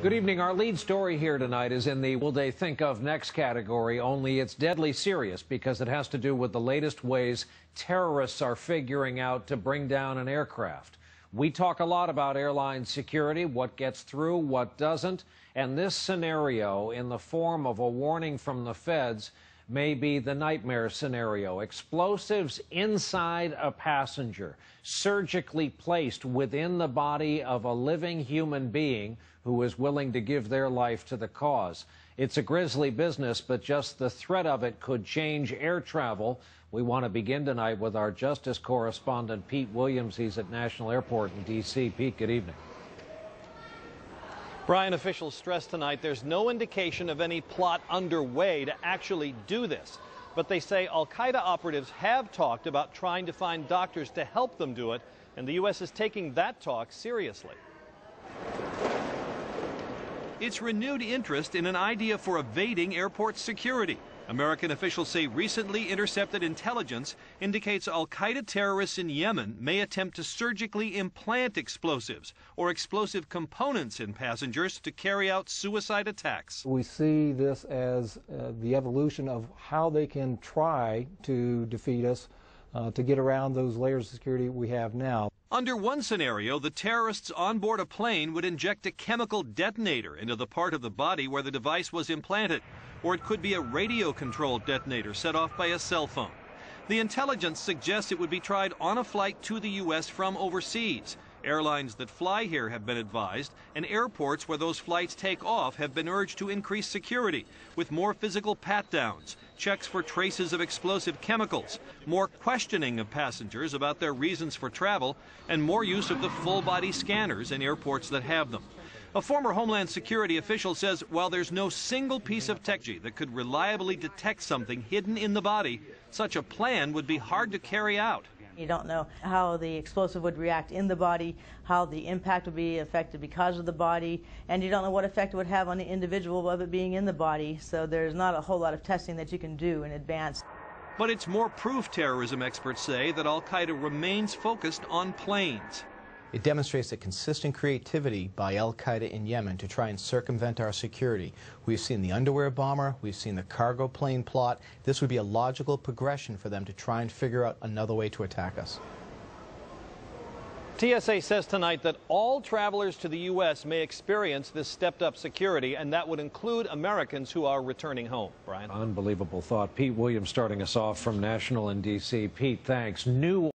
Good evening. Our lead story here tonight is in the will they think of next category, only it's deadly serious because it has to do with the latest ways terrorists are figuring out to bring down an aircraft. We talk a lot about airline security, what gets through, what doesn't, and this scenario in the form of a warning from the feds may be the nightmare scenario. Explosives inside a passenger, surgically placed within the body of a living human being who is willing to give their life to the cause. It's a grisly business, but just the threat of it could change air travel. We want to begin tonight with our Justice correspondent, Pete Williams. He's at National Airport in D.C. Pete, good evening. Brian, officials stressed tonight there's no indication of any plot underway to actually do this. But they say al-Qaeda operatives have talked about trying to find doctors to help them do it, and the U.S. is taking that talk seriously. It's renewed interest in an idea for evading airport security. American officials say recently intercepted intelligence indicates al-Qaeda terrorists in Yemen may attempt to surgically implant explosives or explosive components in passengers to carry out suicide attacks. We see this as the evolution of how they can try to defeat us, to get around those layers of security we have now. Under one scenario, the terrorists on board a plane would inject a chemical detonator into the part of the body where the device was implanted. Or it could be a radio-controlled detonator set off by a cell phone. The intelligence suggests it would be tried on a flight to the U.S. from overseas. Airlines that fly here have been advised, and airports where those flights take off have been urged to increase security, with more physical pat-downs, checks for traces of explosive chemicals, more questioning of passengers about their reasons for travel, and more use of the full-body scanners in airports that have them. A former Homeland Security official says while there's no single piece of technology that could reliably detect something hidden in the body, such a plan would be hard to carry out. You don't know how the explosive would react in the body, how the impact would be affected because of the body, and you don't know what effect it would have on the individual of it being in the body, so there's not a whole lot of testing that you can do in advance. But it's more proof, terrorism experts say, that al-Qaeda remains focused on planes. It demonstrates a consistent creativity by al-Qaeda in Yemen to try and circumvent our security. We've seen the underwear bomber, we've seen the cargo plane plot. This would be a logical progression for them to try and figure out another way to attack us. TSA says tonight that all travelers to the U.S. may experience this stepped-up security, and that would include Americans who are returning home. Brian? Unbelievable thought. Pete Williams starting us off from National in D.C. Pete, thanks. New